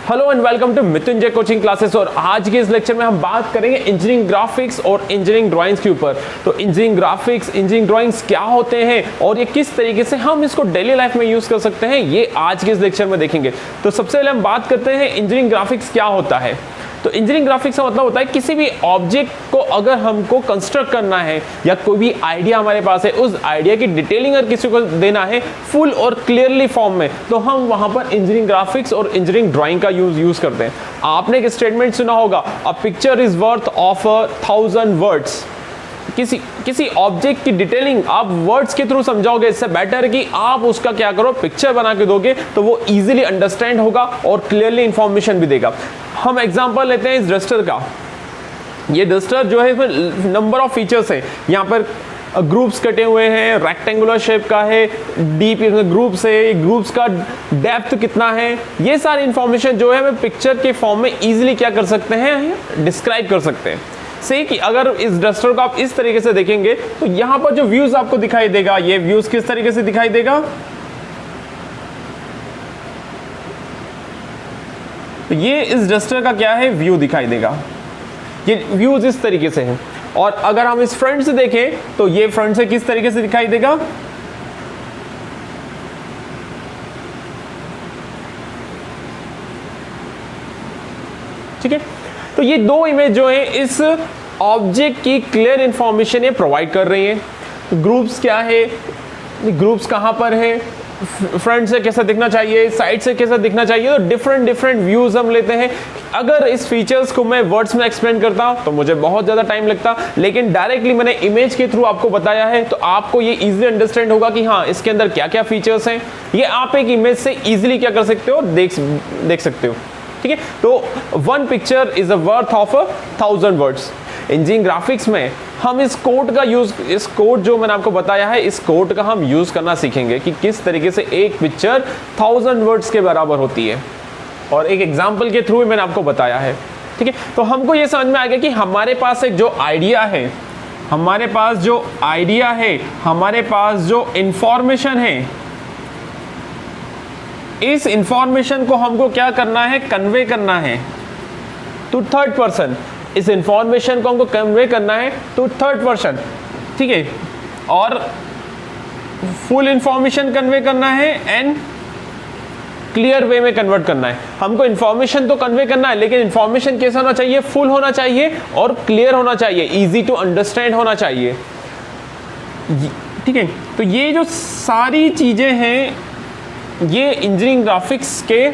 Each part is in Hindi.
Hello and welcome to Mrityunjay coaching classes. और आज के इस लेक्चर में हम बात करेंगे इंजीनियरिंग ग्राफिक्स और इंजीनियरिंग ड्राइंग्स के ऊपर। तो इंजीनियरिंग ग्राफिक्स, इंजीनियरिंग ड्राइंग्स क्या होते हैं और ये किस तरीके से हम इसको डेली लाइफ में यूज कर सकते हैं, ये आज के इस लेक्चर में देखेंगे। तो सबसे पहले हम बात करते हैं इंजीनियरिंग ग्राफिक्स क्या होता है। तो इंजीनियरिंग ग्राफिक्स का मतलब होता है किसी भी ऑब्जेक्ट को अगर हमको कंस्ट्रक्ट करना है या कोई भी आइडिया हमारे पास है, उस आइडिया की डिटेलिंग अगर किसी को देना है फुल और क्लियरली फॉर्म में, तो हम वहां पर इंजीनियरिंग ग्राफिक्स और इंजीनियरिंग ड्राइंग का यूज करते हैं। आपने एक स्टेटमेंट सुना होगा, a picture is worth of 1000 words. किसी ऑब्जेक्ट की डिटेलिंग आप वर्ड्स के थ्रू समझाओगे, इससे बेटर है कि आप उसका क्या करो, पिक्चर बना के दोगे तो वो इजीली अंडरस्टैंड होगा और क्लियरली इंफॉर्मेशन भी देगा। हम एग्जांपल लेते हैं इस डस्टर का। ये डस्टर जो है इसमें नंबर ऑफ फीचर्स है, यहाँ पर ग्रुप्स कटे हुए हैं, रेक्टेंगुलर शेप का है, डीप ग्रुप्स है, ग्रुप्स का डेप्थ कितना है, ये सारी इंफॉर्मेशन जो है हमें पिक्चर के फॉर्म में इजीली क्या कर सकते हैं, डिस्क्राइब कर सकते हैं। से कि अगर इस डस्टर को आप इस तरीके से देखेंगे तो यहां पर जो व्यूज आपको दिखाई देगा, ये व्यूज किस तरीके से दिखाई देगा, तो ये इस डस्टर का क्या है, व्यू दिखाई देगा। ये व्यूज इस तरीके से हैं। और अगर हम इस फ्रंट से देखें तो ये फ्रंट से किस तरीके से दिखाई देगा, ठीक है। तो ये दो इमेज जो है इस ऑब्जेक्ट की क्लियर इंफॉर्मेशन ये प्रोवाइड कर रही है। ग्रुप्स क्या है, ग्रुप्स कहां पर है, फ्रंट से कैसा दिखना चाहिए, साइड से कैसा दिखना चाहिए, तो डिफरेंट व्यूज हम लेते हैं। अगर इस फीचर्स को मैं वर्ड्स में एक्सप्लेन करता तो मुझे बहुत ज़्यादा टाइम लगता, लेकिन डायरेक्टली मैंने इमेज के थ्रू आपको बताया है तो आपको ये इजीली अंडरस्टैंड होगा कि हाँ इसके अंदर क्या क्या फीचर्स हैं। ये आप एक इमेज से इजीली क्या कर सकते हो, देख सकते हो, ठीक है। तो one picture is a worth of 1000 words. Engineering graphics में हम इस कोड का यूज, इस कोड जो मैंने आपको बताया है, इस कोड का हम यूज करना सीखेंगे कि किस तरीके से एक पिक्चर 1000 वर्ड्स के बराबर होती है। और एक एग्जांपल के थ्रू मैंने आपको बताया है, ठीक है। तो हमको ये समझ में आ गया कि हमारे पास एक जो आइडिया है, हमारे पास जो आइडिया है, हमारे पास जो इंफॉर्मेशन है, इस इंफॉर्मेशन को हमको क्या करना है, कन्वे करना है टू थर्ड पर्सन। इस इंफॉर्मेशन को हमको कन्वे करना है टू थर्ड पर्सन, ठीक है। और फुल इंफॉर्मेशन कन्वे करना है एंड क्लियर वे में कन्वर्ट करना है। हमको इंफॉर्मेशन तो कन्वे करना है, लेकिन इंफॉर्मेशन कैसा होना चाहिए, फुल होना चाहिए और क्लियर होना चाहिए, इजी टू अंडरस्टैंड होना चाहिए, ठीक है। तो ये जो सारी चीजें हैं ये इंजीनियरिंग ग्राफिक्स के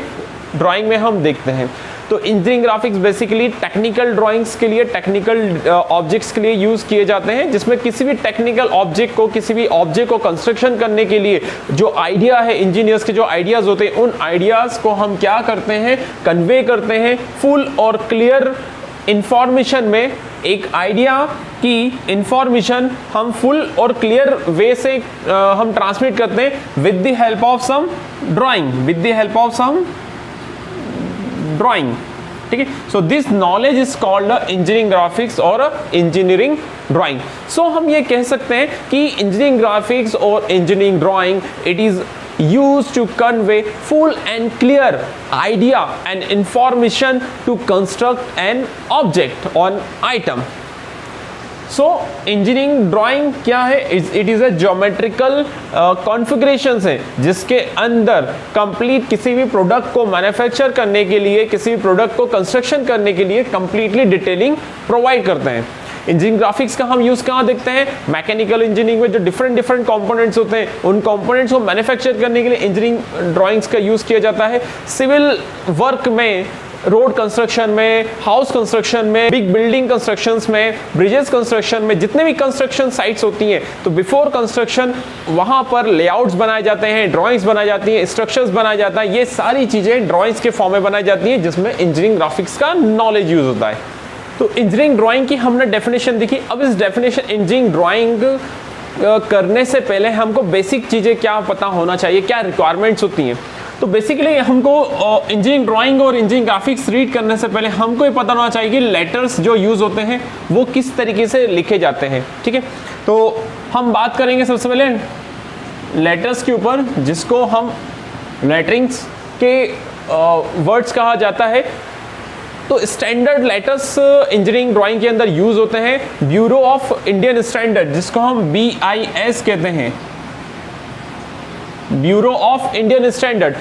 ड्राइंग में हम देखते हैं। तो engineering graphics basically technical drawings के लिए, टेक्निकल ऑब्जेक्ट्स के लिए यूज़ किए जाते हैं, जिसमें किसी भी टेक्निकल ऑब्जेक्ट को, किसी भी ऑब्जेक्ट को कंस्ट्रक्शन करने के लिए जो आइडिया है, इंजीनियर्स के जो आइडियाज़ होते हैं, उन आइडियाज़ को हम क्या करते हैं, कन्वे करते हैं फुल और क्लियर इंफॉर्मेशन में। एक आइडिया की इंफॉर्मेशन हम फुल और क्लियर वे से हम ट्रांसमिट करते हैं with the help of some drawing, with the help of some drawing, ठीक है। So this knowledge is called engineering graphics और इंजीनियरिंग ड्राइंग। सो हम ये कह सकते हैं कि इंजीनियरिंग ग्राफिक्स और engineering drawing, it is used to convey full and clear idea and information to construct an object or item. So engineering drawing क्या है, it is a geometrical configurations है जिसके अंदर कंप्लीट किसी भी प्रोडक्ट को मैन्युफैक्चर करने के लिए, किसी भी प्रोडक्ट को कंस्ट्रक्शन करने के लिए कंप्लीटली डिटेलिंग प्रोवाइड करते हैं। इंजीनियरिंग ग्राफिक्स का हम यूज कहाँ देखते हैं, मैकेनिकल इंजीनियरिंग में जो डिफरेंट कंपोनेंट्स होते हैं, उन कंपोनेंट्स को मैन्युफैक्चर करने के लिए इंजीनियरिंग ड्राइंग्स का यूज किया जाता है। सिविल वर्क में, रोड कंस्ट्रक्शन में, हाउस कंस्ट्रक्शन में, बिग बिल्डिंग कंस्ट्रक्शंस में, ब्रिजेस कंस्ट्रक्शन में, जितने भी कंस्ट्रक्शन साइट्स होती हैं, तो बिफोर कंस्ट्रक्शन वहाँ पर लेआउट्स बनाए जाते हैं, ड्राइंग्स बनाई जाती हैं, स्ट्रक्चर्स बनाया जाता है। ये सारी चीज़ें ड्राइंग्स के फॉर्म में बनाई जाती हैं जिसमें इंजीनियरिंग ग्राफिक्स का नॉलेज यूज होता है। तो इंजीनियरिंग ड्राइंग की हमने डेफिनेशन देखी। अब इस डेफिनेशन, इंजीनियरिंग ड्राइंग करने से पहले हमको बेसिक चीज़ें क्या पता होना चाहिए, क्या रिक्वायरमेंट्स होती हैं। तो बेसिकली हमको इंजीनियरिंग ड्राइंग और इंजीनियरिंग ग्राफिक्स रीड करने से पहले हमको ये पता होना चाहिए कि लेटर्स जो यूज़ होते हैं वो किस तरीके से लिखे जाते हैं, ठीक है। तो हम बात करेंगे सबसे पहले लेटर्स के ऊपर, जिसको हम लेटरिंग्स के वर्ड्स कहा जाता है। तो स्टैंडर्ड लेटर्स इंजीनियरिंग ड्राइंग के अंदर यूज होते हैं। ब्यूरो ऑफ इंडियन स्टैंडर्ड, जिसको हम BIS कहते हैं, bureau of Indian standard,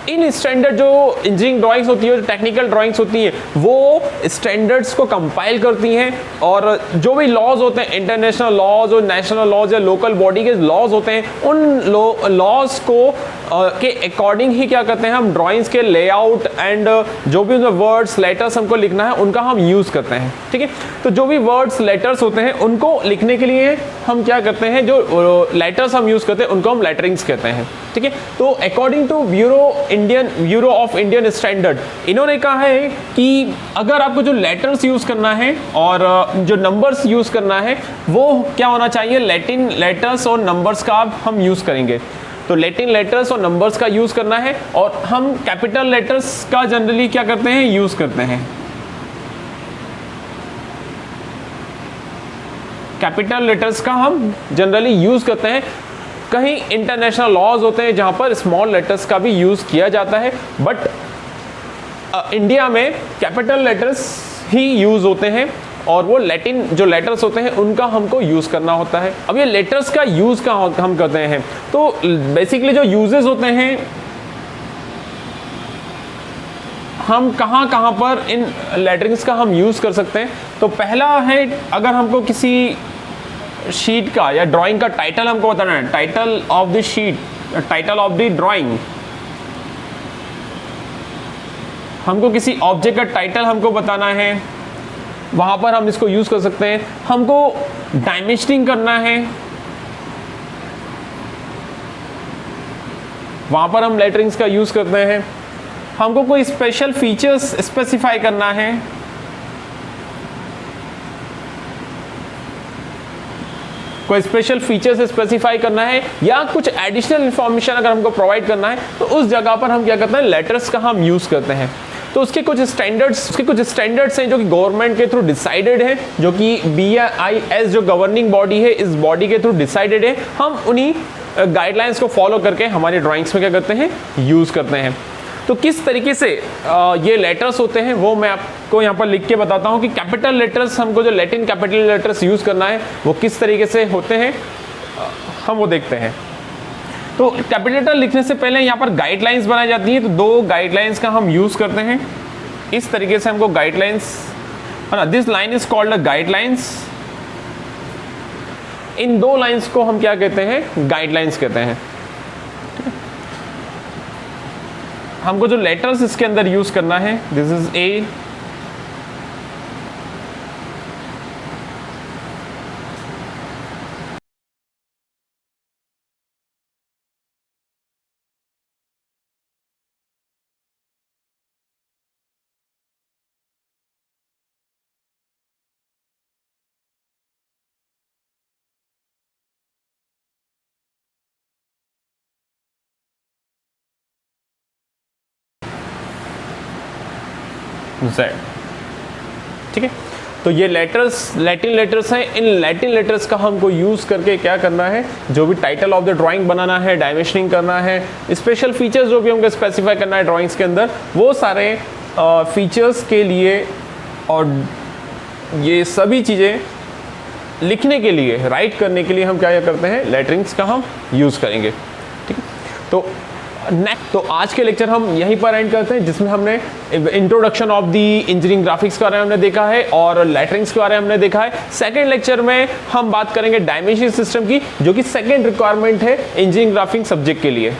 in standard जो इंजीनियरिंग ड्राइंग्स होती है, जो टेक्निकल ड्राइंग्स होती है, वो स्टैंडर्ड्स को कंपाइल करती हैं और जो भी लॉज होते हैं, इंटरनेशनल लॉज और नेशनल लॉज या लोकल बॉडी के लॉज होते हैं, उन लॉज को के अकॉर्डिंग ही क्या करते हैं हम ड्राइंग्स के लेआउट एंड जो भी उनमें वर्ड्स लेटर्स हमको लिखना है उनका हम यूज़ करते हैं। ठीक है, तो जो भी वर्ड्स लेटर्स होते हैं उनको लिखने के लिए हम क्या करते हैं, जो लेटर्स हम यूज़ करते हैं उनको हम लेटरिंग्स कहते हैं। ठीक है, तो according to bureau of Indian standard, इन्होंने कहा है कि अगर आपको जो लेटर्स यूज़ करना है और जो नंबर्स यूज़ करना है वो क्या होना चाहिए, लैटिन लेटर्स और नंबर्स का हम यूज़ करेंगे। तो लैटिन लेटर्स और नंबर्स का यूज़ करना है और हम कैपिटल लेटर्स का जनरली क्या करते हैं, यूज़ करते हैं। कैपिटल लेटर्स का हम जनरली यूज़ करते हैं। कहीं इंटरनेशनल लॉज होते हैं जहाँ पर स्मॉल लेटर्स का भी यूज़ किया जाता है, बट इंडिया में कैपिटल लेटर्स ही यूज़ होते हैं और वो लैटिन जो लेटर्स होते हैं उनका हमको यूज़ करना होता है। अब ये लेटर्स का यूज़ का हम करते हैं, तो बेसिकली जो यूजेस होते हैं, हम कहाँ पर इन लेटरिंग्स का हम यूज़ कर सकते हैं। तो पहला है, अगर हमको किसी शीट का या ड्राइंग का टाइटल हमको बताना है, title of the sheet, title of the drawing, हमको किसी ऑब्जेक्ट का टाइटल हमको बताना है, वहाँ पर हम इसको यूज़ कर सकते हैं। हमको डायमेंशनिंग करना है, वहाँ पर हम लेटरिंग्स का यूज़ करते हैं। हमको कोई स्पेशल फीचर्स स्पेसिफाई करना है, कोई स्पेशल फीचर्स स्पेसिफाई करना है या कुछ एडिशनल इंफॉर्मेशन अगर हमको प्रोवाइड करना है, तो उस जगह पर हम क्या करते हैं, लेटर्स का हम यूज़ करते हैं। तो उसके कुछ स्टैंडर्ड्स हैं जो कि गवर्नमेंट के थ्रू डिसाइडेड है, जो कि BIS जो गवर्निंग बॉडी है, इस बॉडी के थ्रू डिसाइडेड है। हम उन्हीं गाइडलाइंस को फॉलो करके हमारे ड्राइंग्स में क्या करते हैं, यूज़ करते हैं। तो किस तरीके से ये लेटर्स होते हैं वो मैं आपको यहाँ पर लिख के बताता हूँ कि कैपिटल लेटर्स, हमको जो लैटिन कैपिटल लेटर्स यूज़ करना है वो किस तरीके से होते हैं, हम वो देखते हैं। तो कैपिटल लेटर लिखने से पहले यहाँ पर गाइडलाइंस बनाई जाती हैं, तो 2 गाइडलाइंस का हम यूज़ करते हैं। इस तरीके से हमको गाइडलाइंस, है ना, this line is called a guidelines. In 2 lines को हम क्या कहते हैं, गाइडलाइंस कहते हैं। हमको जो लेटर्स इसके अंदर यूज़ करना है, दिस इज A, Z। ठीक है, तो ये लेटर्स लैटिन लेटर्स हैं। इन लैटिन लेटर्स का हमको यूज़ करके क्या करना है, जो भी टाइटल ऑफ द ड्राइंग बनाना है, डायमेंशनिंग करना है, स्पेशल फीचर्स जो भी हमको स्पेसिफाई करना है ड्राइंग्स के अंदर, वो सारे फीचर्स के लिए और ये सभी चीज़ें लिखने के लिए, राइट करने के लिए हम क्या करते हैं, लेटरिंग्स का हम यूज़ करेंगे। ठीक है, तो नेक्स्ट, तो आज के लेक्चर हम यहीं पर एंड करते हैं, जिसमें हमने introduction of the engineering graphics के बारे में हमने देखा है और लेटरिंग्स के बारे में हमने देखा है। सेकंड लेक्चर में हम बात करेंगे डायमेंशन सिस्टम की, जो कि सेकंड रिक्वायरमेंट है इंजीनियरिंग ग्राफिक्स सब्जेक्ट के लिए।